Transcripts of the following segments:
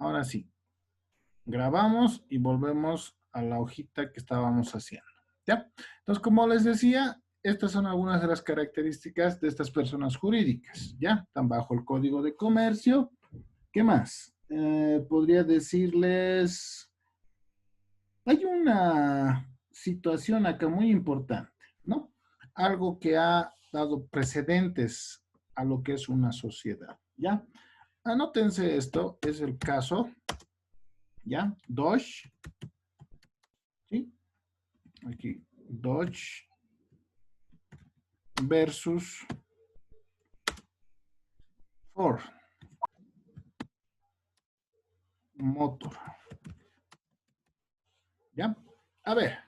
Ahora sí, grabamos y volvemos a la hojita que estábamos haciendo. ¿Ya? Entonces, como les decía, estas son algunas de las características de estas personas jurídicas. ¿Ya? Están bajo el Código de Comercio. ¿Qué más? Podría decirles, hay una situación acá muy importante, ¿no? Algo que ha dado precedentes a lo que es una sociedad, ¿ya? Anótense esto, es el caso, ¿ya? Dodge, ¿sí? Aquí, Dodge versus Ford Motor, ¿ya? A ver,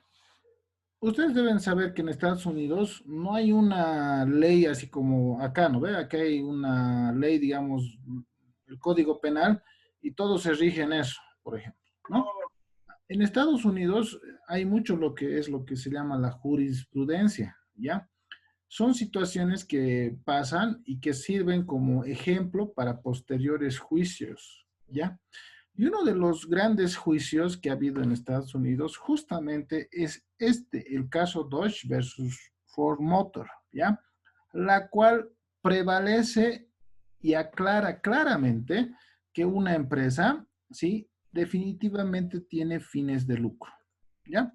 ustedes deben saber que en Estados Unidos no hay una ley así como acá, ¿no ve? Acá hay una ley, digamos, el Código Penal, y todo se rige en eso, por ejemplo, ¿no? En Estados Unidos hay mucho lo que se llama la jurisprudencia, ¿ya? Son situaciones que pasan y que sirven como ejemplo para posteriores juicios, ¿ya? Y uno de los grandes juicios que ha habido en Estados Unidos justamente es este, el caso Dodge versus Ford Motor, ¿ya? La cual prevalece y aclara claramente que una empresa, ¿sí? Definitivamente tiene fines de lucro, ¿ya?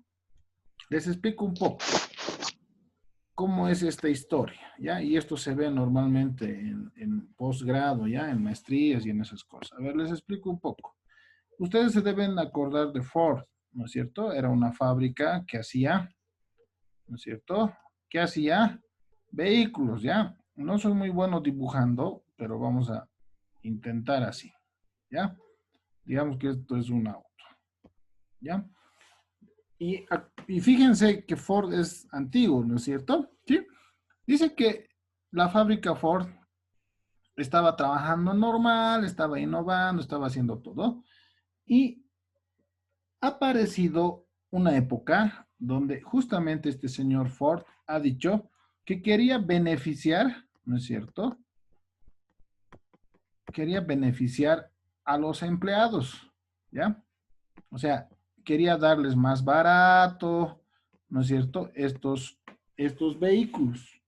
Les explico un poco cómo es esta historia, ¿ya? Y esto se ve normalmente en posgrado, ¿ya? En maestrías y en esas cosas. A ver, les explico un poco. Ustedes se deben acordar de Ford, ¿no es cierto? Era una fábrica que hacía, ¿no es cierto? ¿Qué hacía? Vehículos, ¿ya? No soy muy bueno dibujando, pero vamos a intentar así, ¿ya? Digamos que esto es un auto, ¿ya? Y fíjense que Ford es antiguo, ¿no es cierto? ¿Sí? Dice que la fábrica Ford estaba trabajando normal, estaba innovando, estaba haciendo todo. Y ha aparecido una época donde justamente este señor Ford ha dicho que quería beneficiar, ¿no es cierto? Quería beneficiar a los empleados, ¿ya? O sea, quería darles más barato, ¿no es cierto? Estos vehículos,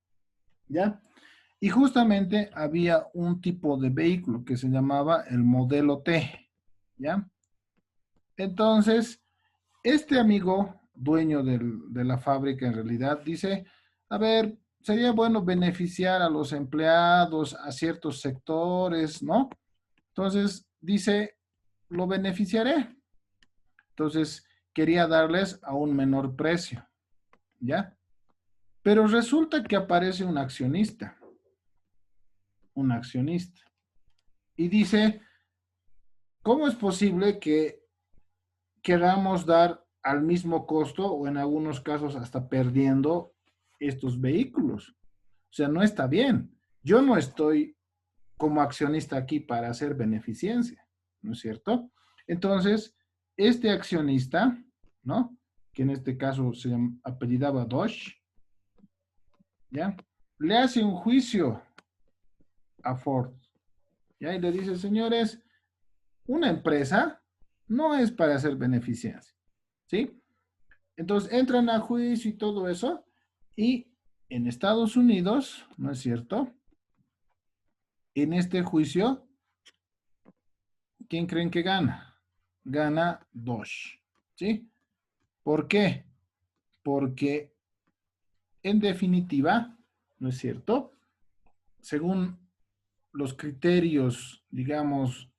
¿ya? Y justamente había un tipo de vehículo que se llamaba el modelo T, ¿ya? Entonces, este amigo, dueño de la fábrica en realidad, dice, a ver, sería bueno beneficiar a los empleados, a ciertos sectores, ¿no? Entonces, dice, lo beneficiaré. Entonces, quería darles a un menor precio, ¿ya? Pero resulta que aparece un accionista, y dice, ¿cómo es posible que queramos dar al mismo costo o en algunos casos hasta perdiendo estos vehículos? O sea, no está bien. Yo no estoy como accionista aquí para hacer beneficencia, ¿no es cierto? Entonces, este accionista, ¿no? Que en este caso apellidaba Dodge, ¿ya? Le hace un juicio a Ford, ¿ya? Y le dice, señores, una empresa no es para hacer beneficencia, ¿sí? Entonces entran a juicio y todo eso, y en Estados Unidos, ¿no es cierto? En este juicio, ¿quién creen que gana? Gana Dodge, ¿sí? ¿Por qué? Porque en definitiva, ¿no es cierto? Según los criterios, digamos,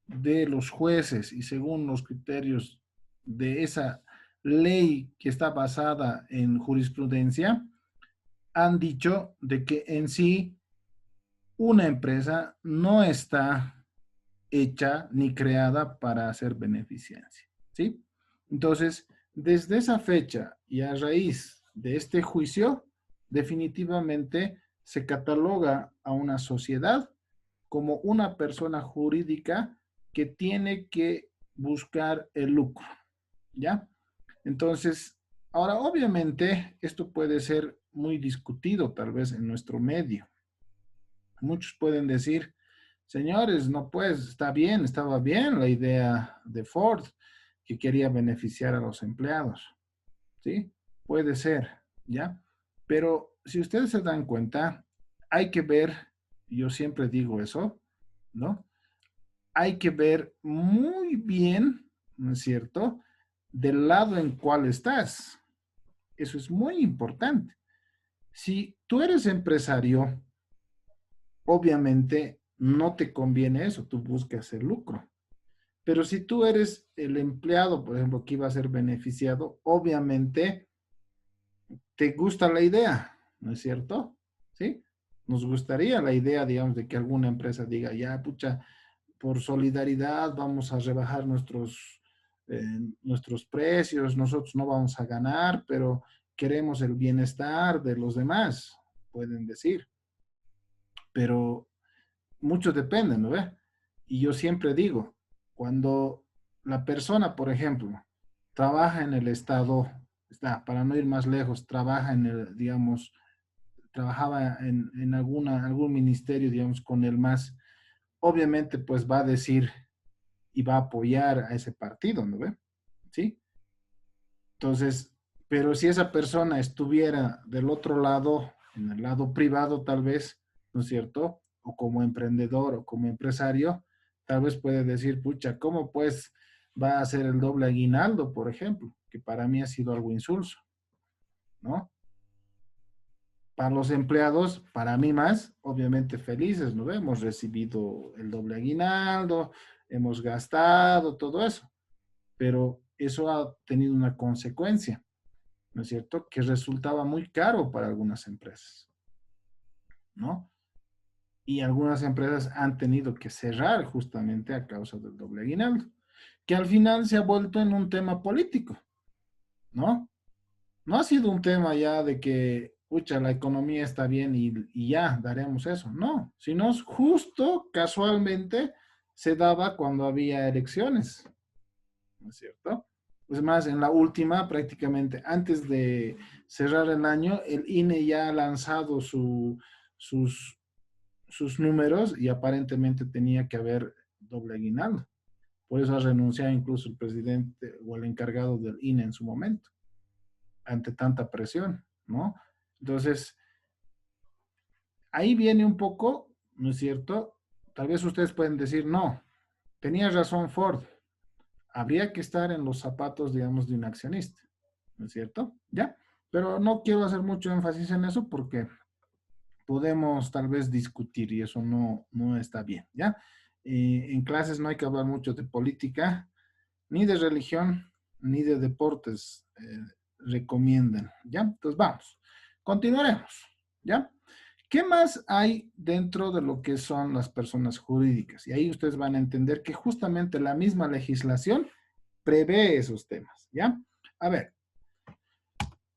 de los jueces y según los criterios de esa ley que está basada en jurisprudencia, han dicho de que en sí una empresa no está hecha ni creada para hacer beneficencia, ¿sí? Entonces, desde esa fecha y a raíz de este juicio, definitivamente se cataloga a una sociedad como una persona jurídica que tiene que buscar el lucro, ¿ya? Entonces, ahora obviamente esto puede ser muy discutido tal vez en nuestro medio. Muchos pueden decir, señores, no pues, está bien, estaba bien la idea de Ford, que quería beneficiar a los empleados, ¿sí? Puede ser, ¿ya? Pero si ustedes se dan cuenta, hay que ver, yo siempre digo eso, ¿no? Hay que ver muy bien, ¿no es cierto?, del lado en cual estás. Eso es muy importante. Si tú eres empresario, obviamente no te conviene eso, tú buscas el lucro. Pero si tú eres el empleado, por ejemplo, que iba a ser beneficiado, obviamente te gusta la idea, ¿no es cierto? ¿Sí? Nos gustaría la idea, digamos, de que alguna empresa diga, ya, pucha, por solidaridad vamos a rebajar nuestros precios, nosotros no vamos a ganar, pero queremos el bienestar de los demás, pueden decir. Pero mucho depende, ¿no ve? Y yo siempre digo, cuando la persona, por ejemplo, trabaja en el Estado, está, para no ir más lejos, trabaja en el, digamos, trabajaba en algún ministerio, digamos, con el MAS, obviamente pues va a decir y va a apoyar a ese partido, ¿no ve? ¿Sí? Entonces, pero si esa persona estuviera del otro lado, en el lado privado tal vez, ¿no es cierto? O como emprendedor o como empresario, tal vez puede decir, pucha, ¿cómo pues va a ser el doble aguinaldo, por ejemplo? Que para mí ha sido algo insulso, ¿no? Para los empleados, para mí más, obviamente felices, ¿no? Hemos recibido el doble aguinaldo, hemos gastado, todo eso, pero eso ha tenido una consecuencia, ¿no es cierto? Que resultaba muy caro para algunas empresas, ¿no? Y algunas empresas han tenido que cerrar justamente a causa del doble aguinaldo, que al final se ha vuelto en un tema político, ¿no? No ha sido un tema ya de que, pucha, la economía está bien y ya daremos eso, no, sino justo casualmente se daba cuando había elecciones, ¿no es cierto? Es más, en la última, prácticamente antes de cerrar el año, el INE ya ha lanzado sus, sus números y aparentemente tenía que haber doble aguinaldo. Por eso ha renunciado incluso el presidente o el encargado del INE en su momento, ante tanta presión, ¿no? Entonces, ahí viene un poco, ¿no es cierto? Tal vez ustedes pueden decir, no, tenía razón Ford, habría que estar en los zapatos, digamos, de un accionista, ¿no es cierto? ¿Ya? Pero no quiero hacer mucho énfasis en eso porque podemos tal vez discutir y eso no está bien, ¿ya? En clases no hay que hablar mucho de política, ni de religión, ni de deportes, recomiendan, ¿ya? Entonces vamos, continuaremos, ¿ya? ¿Qué más hay dentro de lo que son las personas jurídicas? Y ahí ustedes van a entender que justamente la misma legislación prevé esos temas, ¿ya? A ver,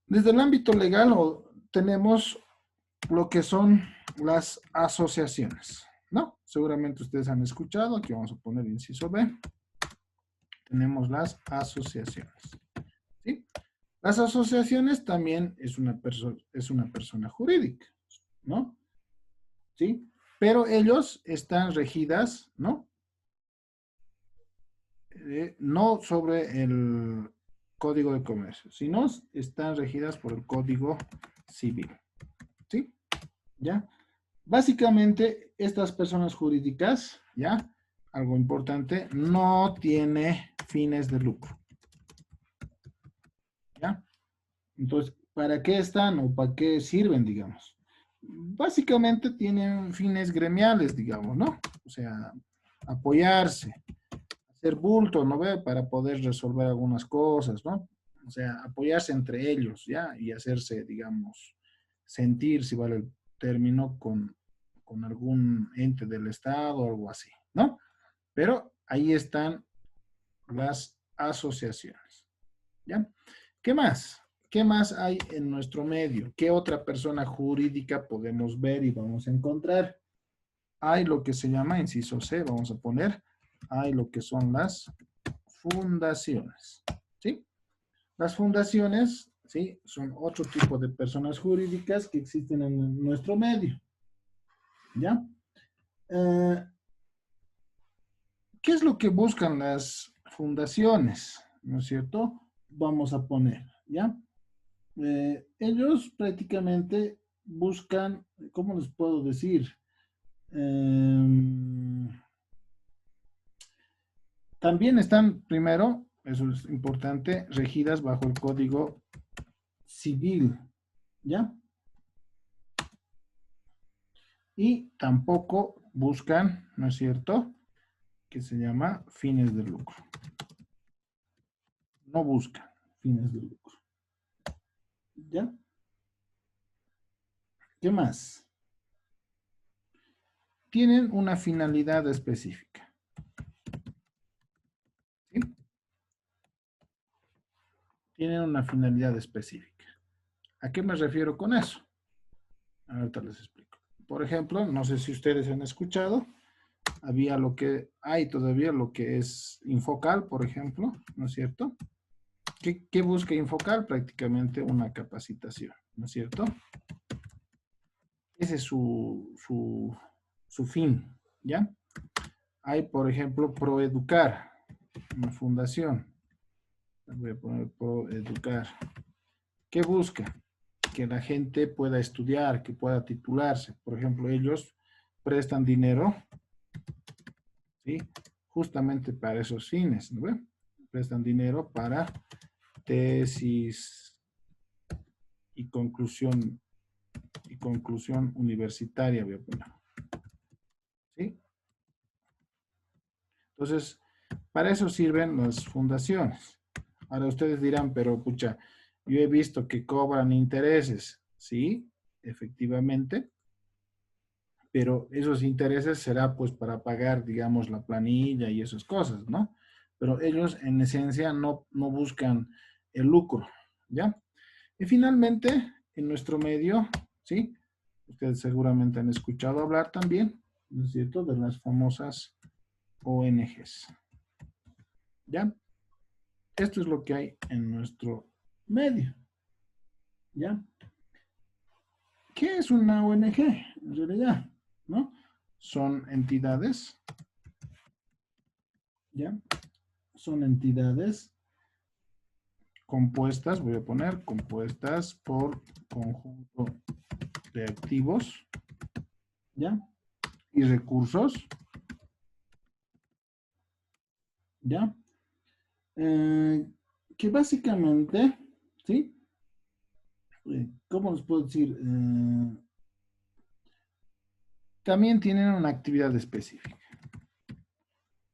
desde el ámbito legal tenemos lo que son las asociaciones, ¿no? Seguramente ustedes han escuchado, aquí vamos a poner inciso B, tenemos las asociaciones, ¿sí? Las asociaciones también es una persona jurídica, ¿no? ¿Sí? Pero ellos están regidas, ¿no? No sobre el Código de Comercio, sino están regidas por el Código Civil, ¿sí? ¿Ya? Básicamente, estas personas jurídicas, ¿ya? Algo importante, no tiene fines de lucro, ¿ya? Entonces, ¿para qué están o para qué sirven, digamos? Básicamente tienen fines gremiales, digamos, ¿no? O sea, apoyarse, hacer bulto, ¿no ve? Para poder resolver algunas cosas, ¿no? O sea, apoyarse entre ellos, ¿ya? Y hacerse, digamos, sentir, si vale el término, con algún ente del Estado o algo así, ¿no? Pero ahí están las asociaciones, ¿ya? ¿Qué más? ¿Qué más hay en nuestro medio? ¿Qué otra persona jurídica podemos ver y vamos a encontrar? Hay lo que se llama, inciso C, vamos a poner, hay lo que son las fundaciones, ¿sí? Las fundaciones, ¿sí? Son otro tipo de personas jurídicas que existen en nuestro medio, ¿ya? ¿qué es lo que buscan las fundaciones? ¿No es cierto? Vamos a poner, ¿ya? Ellos prácticamente buscan, ¿cómo les puedo decir? Em, También están, primero, eso es importante, regidas bajo el Código Civil, ¿ya? Y tampoco buscan, ¿no es cierto?, que se llama fines de lucro. No buscan fines de lucro. ¿Ya? ¿Qué más? Tienen una finalidad específica. ¿Sí? Tienen una finalidad específica. ¿A qué me refiero con eso? Ahorita les explico. Por ejemplo, no sé si ustedes han escuchado, había lo que hay todavía, lo que es Infocal, por ejemplo, ¿no es cierto? ¿Qué busca Infocal? Prácticamente una capacitación, ¿no es cierto? Ese es su fin, ¿ya? Hay, por ejemplo, Proeducar, una fundación. Voy a poner Proeducar. ¿Qué busca? Que la gente pueda estudiar, que pueda titularse. Por ejemplo, ellos prestan dinero, ¿sí? Justamente para esos fines, ¿no? Prestan dinero para tesis y conclusión universitaria, voy a poner. ¿Sí? Entonces, para eso sirven las fundaciones. Ahora ustedes dirán, pero pucha, yo he visto que cobran intereses. Sí, efectivamente, pero esos intereses será pues para pagar, digamos, la planilla y esas cosas, ¿no? Pero ellos en esencia no buscan el lucro, ¿ya? Y finalmente, en nuestro medio, ¿sí? Ustedes seguramente han escuchado hablar también, ¿no es cierto?, de las famosas ONGs, ¿ya? Esto es lo que hay en nuestro medio, ¿ya? ¿Qué es una ONG en realidad? ¿No? Son entidades, ¿ya? Son entidades compuestas, voy a poner, compuestas por conjunto de activos, ¿ya? Y recursos, ¿ya? Que básicamente, ¿sí? ¿Cómo les puedo decir? También tienen una actividad específica.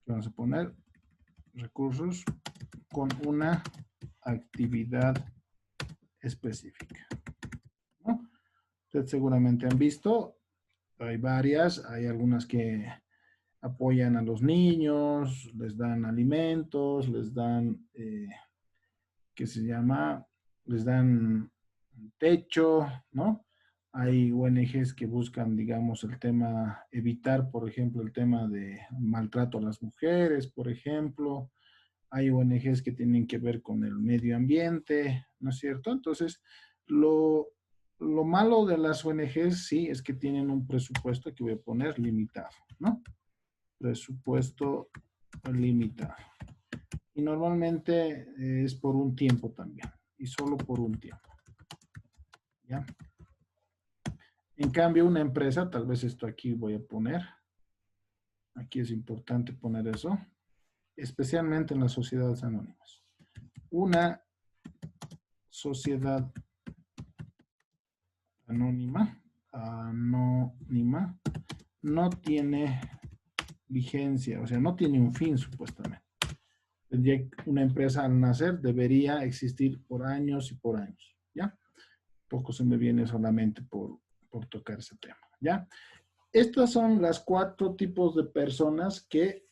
Vamos a poner recursos con una actividad específica, ¿no? Ustedes seguramente han visto, hay varias, hay algunas que apoyan a los niños, les dan alimentos, les dan, ¿qué se llama? Les dan techo, ¿no? Hay ONGs que buscan, digamos, el tema, evitar, por ejemplo, el tema de maltrato a las mujeres, por ejemplo. Hay ONGs que tienen que ver con el medio ambiente, ¿no es cierto? Entonces, lo malo de las ONGs, sí, es que tienen un presupuesto que voy a poner limitado, ¿no? Presupuesto limitado. Y normalmente es por un tiempo también, y solo por un tiempo, ¿ya? En cambio, una empresa, tal vez esto aquí voy a poner, aquí es importante poner eso, especialmente en las sociedades anónimas. Una sociedad anónima, no tiene vigencia, o sea, no tiene un fin supuestamente. Una empresa al nacer debería existir por años y por años, ¿ya? Poco se me viene solamente por tocar ese tema, ¿ya? Estas son las 4 tipos de personas que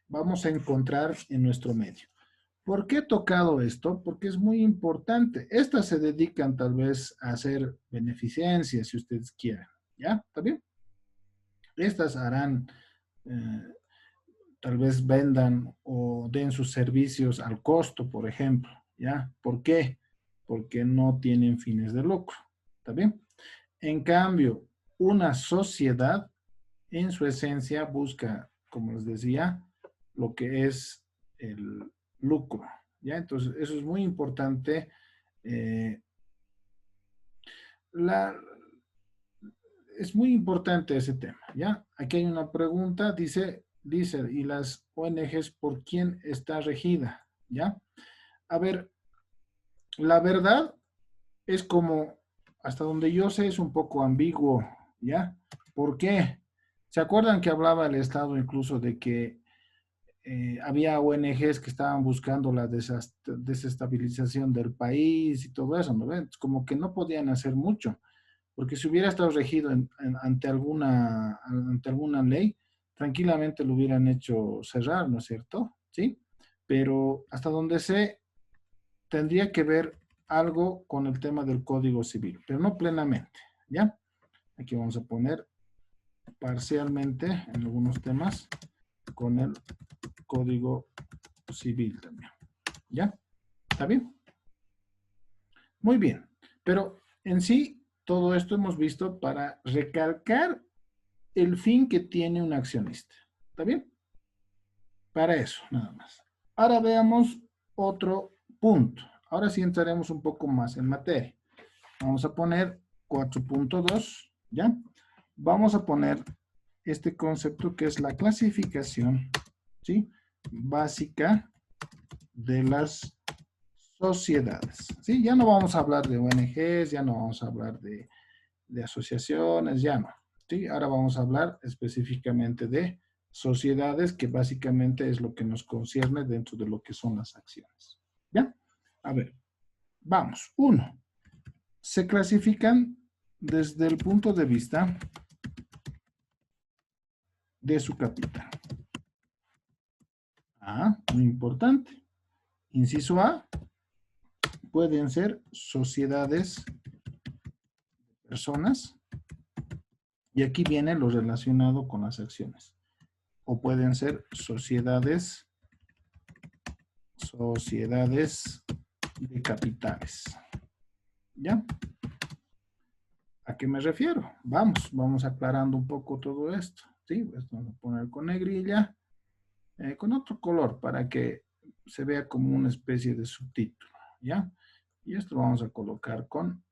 vamos a encontrar en nuestro medio. ¿Por qué he tocado esto? Porque es muy importante. Estas se dedican tal vez a hacer beneficencia, si ustedes quieren. ¿Ya? ¿Está bien? Estas harán, eh, tal vez vendan o den sus servicios al costo, por ejemplo. ¿Ya? ¿Por qué? Porque no tienen fines de lucro. ¿Está bien? En cambio, una sociedad en su esencia busca como les decía, lo que es el lucro, ¿ya? Entonces, eso es muy importante. eh, la, es muy importante ese tema, ¿ya? Aquí hay una pregunta, dice, ¿y las ONGs por quién está regida? ¿Ya? A ver, la verdad es como, hasta donde yo sé, es un poco ambiguo, ¿ya? ¿Por qué? ¿Se acuerdan que hablaba el Estado incluso de que había ONGs que estaban buscando la desestabilización del país y todo eso, ¿no ven? Como que no podían hacer mucho, porque si hubiera estado regido ante alguna ley, tranquilamente lo hubieran hecho cerrar, ¿no es cierto? ¿Sí? Pero hasta donde sé, tendría que ver algo con el tema del Código Civil, pero no plenamente, ¿ya? Aquí vamos a poner parcialmente en algunos temas con el Código Civil también, ¿ya? ¿Está bien? Muy bien, pero en sí, todo esto hemos visto para recalcar el fin que tiene un accionista, ¿está bien? Para eso, nada más. Ahora veamos otro punto. Ahora sí entraremos un poco más en materia. Vamos a poner 4.2, ¿ya? Vamos a poner este concepto que es la clasificación, ¿sí? Básica de las sociedades, ¿sí? Ya no vamos a hablar de ONGs, ya no vamos a hablar de asociaciones, ya no, ¿sí? Ahora vamos a hablar específicamente de sociedades, que básicamente es lo que nos concierne dentro de lo que son las acciones, ¿ya? A ver, vamos. Uno, se clasifican desde el punto de vista de su capital. Ah, muy importante. Inciso A, pueden ser sociedades, personas, y aquí viene lo relacionado con las acciones. O pueden ser sociedades de capitales. ¿Ya? ¿A qué me refiero? Vamos aclarando un poco todo esto. ¿Sí? Pues vamos a poner con negrilla, con otro color para que se vea como una especie de subtítulo. ¿Ya? Y esto vamos a colocar con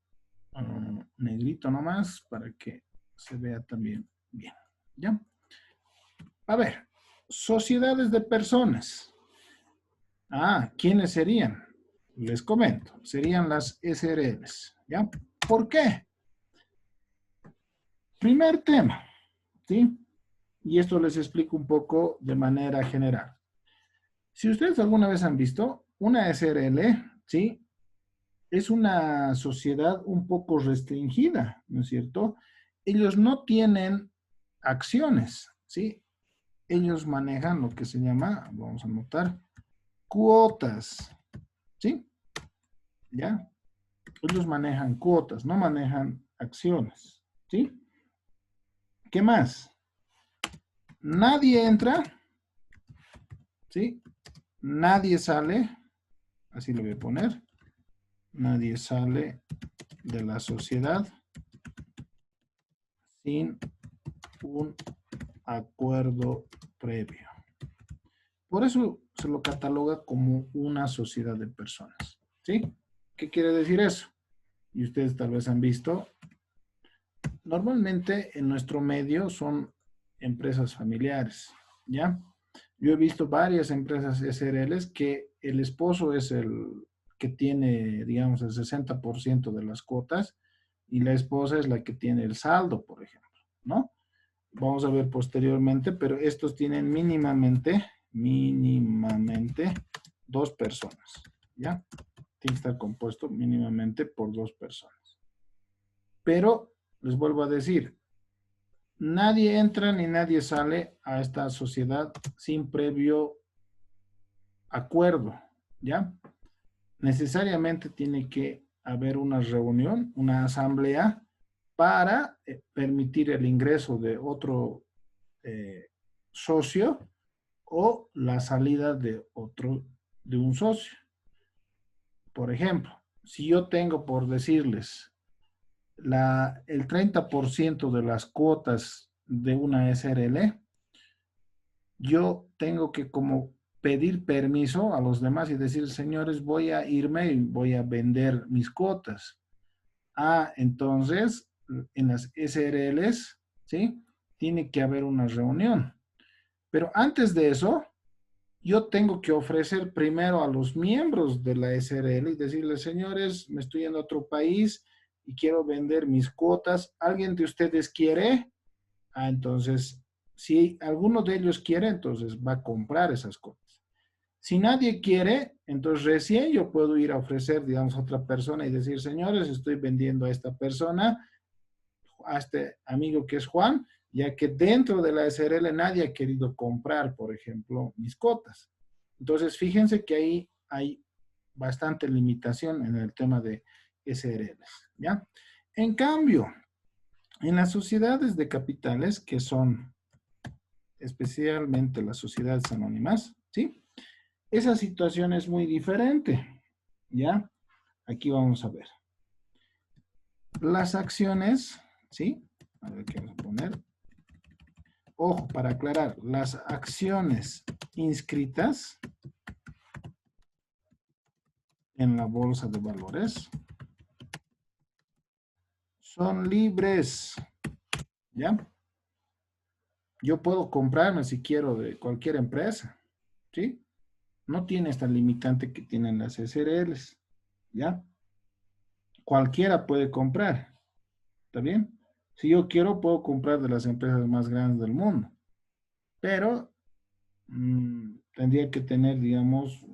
negrito nomás para que se vea también bien. ¿Ya? A ver, sociedades de personas. Ah, ¿quiénes serían? Les comento, serían las SRLs. ¿Ya? ¿Por qué? Primer tema, ¿sí? Y esto les explico un poco de manera general. Si ustedes alguna vez han visto, una SRL, ¿sí? Es una sociedad un poco restringida, ¿no es cierto? Ellos no tienen acciones, ¿sí? Ellos manejan lo que se llama, vamos a anotar, cuotas, ¿sí? ¿Ya? Ellos manejan cuotas, no manejan acciones, ¿sí? ¿Qué más? Nadie entra, ¿sí? Nadie sale, así lo voy a poner, nadie sale de la sociedad sin un acuerdo previo. Por eso se lo cataloga como una sociedad de personas, ¿sí? ¿Qué quiere decir eso? Y ustedes tal vez han visto, normalmente en nuestro medio son empresas familiares, ¿ya? Yo he visto varias empresas SRLs que el esposo es el que tiene, digamos, el 60% de las cuotas y la esposa es la que tiene el saldo, por ejemplo, ¿no? Vamos a ver posteriormente, pero estos tienen mínimamente dos personas, ¿ya? Tiene que estar compuesto mínimamente por dos personas. Pero, les vuelvo a decir, nadie entra ni nadie sale a esta sociedad sin previo acuerdo, ¿ya? Necesariamente tiene que haber una reunión, una asamblea para permitir el ingreso de otro socio o la salida de otro, de un socio. Por ejemplo, si yo tengo, por decirles, el 30% de las cuotas de una SRL, yo tengo que como pedir permiso a los demás y decir, señores, voy a irme y voy a vender mis cuotas. Ah, entonces, en las SRLs, ¿sí? Tiene que haber una reunión. Pero antes de eso, yo tengo que ofrecer primero a los miembros de la SRL y decirles, señores, me estoy en otro país y quiero vender mis cuotas. ¿Alguien de ustedes quiere? Ah, entonces, si alguno de ellos quiere, entonces va a comprar esas cuotas. Si nadie quiere, entonces recién yo puedo ir a ofrecer, digamos, a otra persona y decir, señores, estoy vendiendo a esta persona, a este amigo que es Juan, ya que dentro de la SRL nadie ha querido comprar, por ejemplo, mis cuotas. Entonces, fíjense que ahí hay bastante limitación en el tema de SRLs, ¿ya? En cambio, en las sociedades de capitales, que son especialmente las sociedades anónimas, ¿sí? Esa situación es muy diferente, ¿ya? Aquí vamos a ver. Las acciones, ¿sí? A ver qué vamos a poner. Ojo, para aclarar, las acciones inscritas en la bolsa de valores son libres, ¿ya? Yo puedo comprarme si quiero de cualquier empresa, ¿sí? No tiene esta limitante que tienen las SRLs, ¿ya? Cualquiera puede comprar, ¿está bien? Si yo quiero, puedo comprar de las empresas más grandes del mundo, pero tendría que tener, digamos,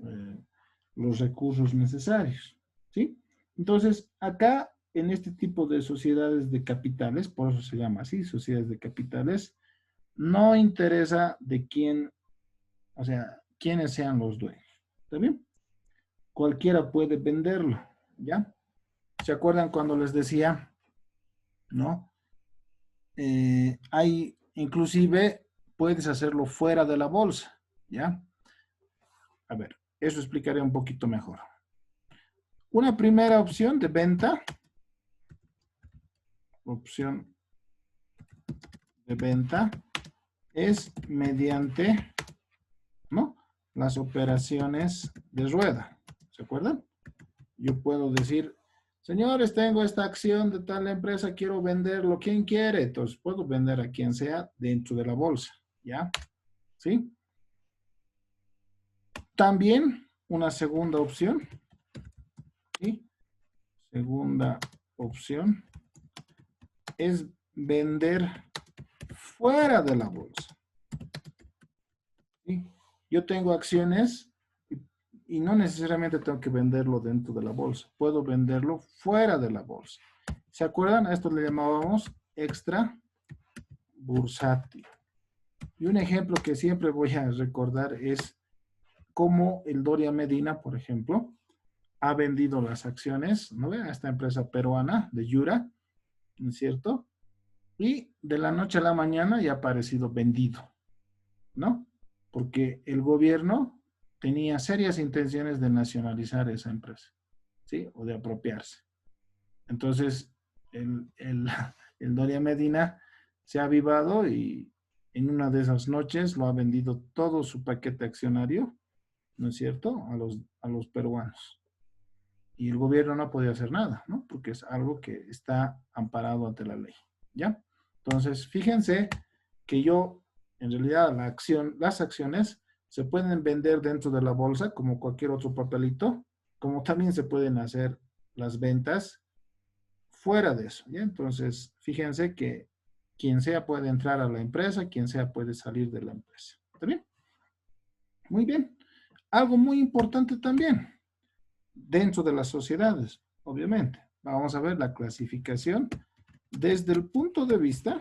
los recursos necesarios, ¿sí? Entonces, acá, en este tipo de sociedades de capitales, por eso se llama así, sociedades de capitales, no interesa de quién, o sea, quiénes sean los dueños, ¿está bien? Cualquiera puede venderlo, ¿ya? ¿Se acuerdan cuando les decía, no? Hay, inclusive, puedes hacerlo fuera de la bolsa, ¿ya? A ver, eso explicaré un poquito mejor. Una primera opción de venta, opción de venta, es mediante, ¿no? Las operaciones de rueda, ¿se acuerdan? Yo puedo decir, señores, tengo esta acción de tal empresa, quiero venderlo, ¿quién quiere? Entonces puedo vender a quien sea dentro de la bolsa, ¿ya? ¿Sí? También una segunda opción, ¿sí? Segunda opción es vender fuera de la bolsa, ¿sí? Yo tengo acciones y no necesariamente tengo que venderlo dentro de la bolsa, puedo venderlo fuera de la bolsa. ¿Se acuerdan? A esto le llamábamos extra bursátil. Y un ejemplo que siempre voy a recordar es cómo el Doria Medina, por ejemplo, ha vendido las acciones, ¿no ve? A esta empresa peruana de Yura, ¿no es cierto? Y de la noche a la mañana ya ha aparecido vendido, ¿no? Porque el gobierno tenía serias intenciones de nacionalizar esa empresa, ¿sí? O de apropiarse. Entonces, el Doria Medina se ha avivado y en una de esas noches lo ha vendido todo su paquete accionario, ¿no es cierto?, a los peruanos. Y el gobierno no podía hacer nada, ¿no? Porque es algo que está amparado ante la ley, ¿ya? Entonces, fíjense que yo, en realidad, las acciones se pueden vender dentro de la bolsa como cualquier otro papelito, como también se pueden hacer las ventas fuera de eso, ¿ya? Entonces, fíjense que quien sea puede entrar a la empresa, quien sea puede salir de la empresa. ¿Está bien? Muy bien. Algo muy importante también, dentro de las sociedades, obviamente. Vamos a ver la clasificación desde el punto de vista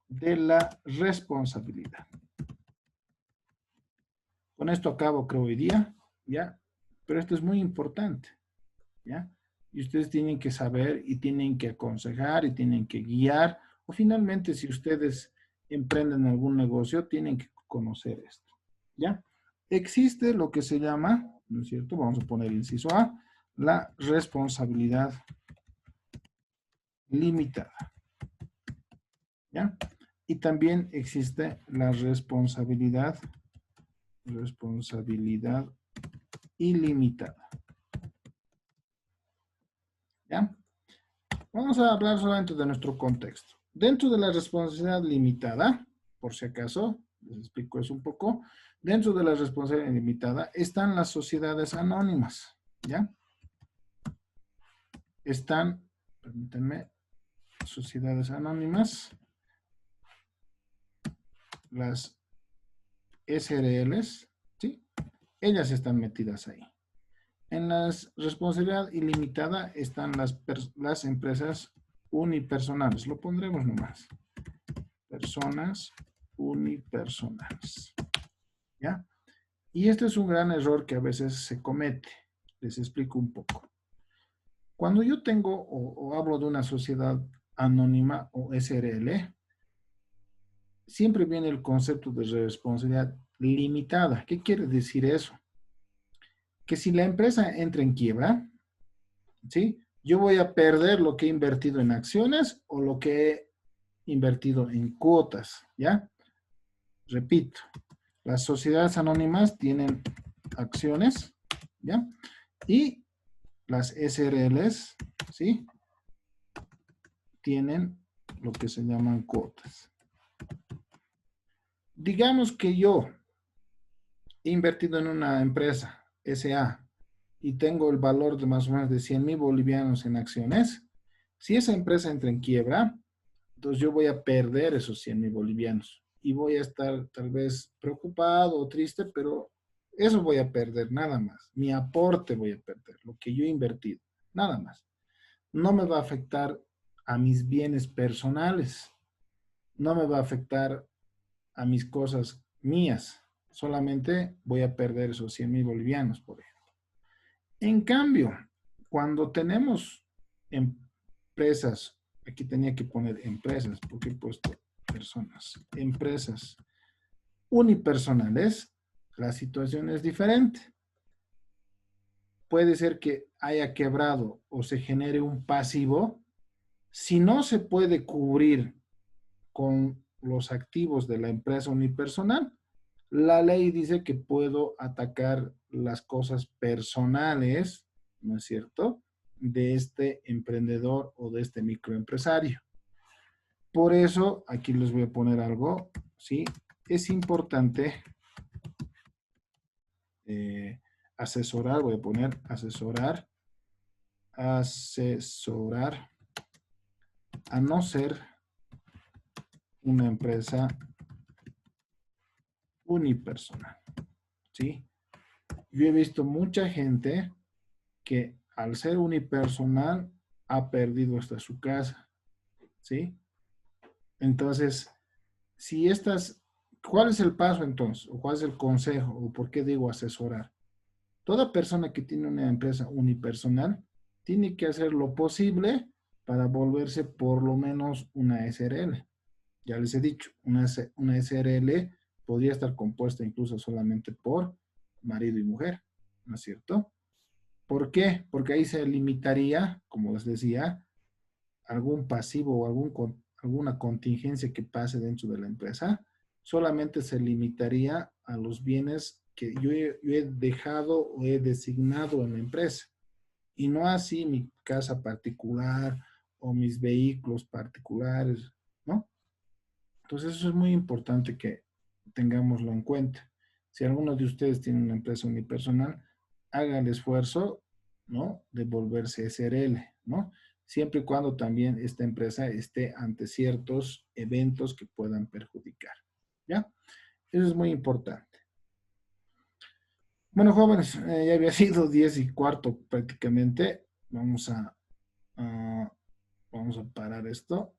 de la responsabilidad. Con esto acabo, creo, hoy día, ¿ya? Pero esto es muy importante, ¿ya? Y ustedes tienen que saber y tienen que aconsejar y tienen que guiar, o finalmente, si ustedes emprenden algún negocio, tienen que conocer esto, ¿ya? Existe lo que se llama, ¿no es cierto? Vamos a poner inciso A, la responsabilidad limitada, ¿ya? Y también existe la responsabilidad ilimitada. ¿Ya? Vamos a hablar solamente de nuestro contexto. Dentro de la responsabilidad limitada, por si acaso, les explico eso un poco, dentro de la responsabilidad limitada están las sociedades anónimas, ¿ya? Están, permítanme, sociedades anónimas, las SRLs, ¿sí? Ellas están metidas ahí. En la responsabilidad ilimitada están las empresas unipersonales. Lo pondremos nomás. Personas unipersonales. ¿Ya? Y este es un gran error que a veces se comete. Les explico un poco. Cuando yo tengo o hablo de una sociedad anónima o SRL, siempre viene el concepto de responsabilidad limitada. ¿Qué quiere decir eso? Que si la empresa entra en quiebra, ¿sí? Yo voy a perder lo que he invertido en acciones o lo que he invertido en cuotas, ¿ya? Repito, las sociedades anónimas tienen acciones, ¿ya? Y las SRLs, ¿sí? Tienen lo que se llaman cuotas. Digamos que yo he invertido en una empresa, SA, y tengo el valor de más o menos de 100,000 bolivianos en acciones. Si esa empresa entra en quiebra, entonces yo voy a perder esos 100,000 bolivianos y voy a estar tal vez preocupado o triste, pero eso voy a perder nada más. Mi aporte voy a perder, lo que yo he invertido, nada más. No me va a afectar a mis bienes personales, no me va a afectar a mis cosas mías, solamente voy a perder esos 100,000 bolivianos, por ejemplo. En cambio, cuando tenemos empresas, aquí tenía que poner empresas, porque he puesto personas, empresas unipersonales, la situación es diferente. Puede ser que haya quebrado o se genere un pasivo. Si no se puede cubrir con los activos de la empresa unipersonal, la ley dice que puedo atacar las cosas personales, ¿no es cierto?, de este emprendedor o de este microempresario. Por eso, aquí les voy a poner algo, ¿sí? Es importante asesorar, voy a poner asesorar, a no ser una empresa unipersonal, ¿sí? Yo he visto mucha gente que al ser unipersonal ha perdido hasta su casa, ¿sí? Entonces, si estas, ¿cuál es el paso entonces? ¿O cuál es el consejo? ¿O por qué digo asesorar? Toda persona que tiene una empresa unipersonal tiene que hacer lo posible para volverse por lo menos una SRL. Ya les he dicho, una SRL podría estar compuesta incluso solamente por marido y mujer, ¿no es cierto? ¿Por qué? Porque ahí se limitaría, como les decía, algún pasivo o alguna contingencia que pase dentro de la empresa, solamente se limitaría a los bienes que yo he dejado o he designado en la empresa, y no así mi casa particular o mis vehículos particulares, ¿no? Entonces eso es muy importante que tengámoslo en cuenta. Si alguno de ustedes tiene una empresa unipersonal, haga el esfuerzo, ¿no?, de volverse SRL, ¿no? Siempre y cuando también esta empresa esté ante ciertos eventos que puedan perjudicar, ¿ya? Eso es muy importante. Bueno, jóvenes, ya había sido 10:15 prácticamente. Vamos a parar esto.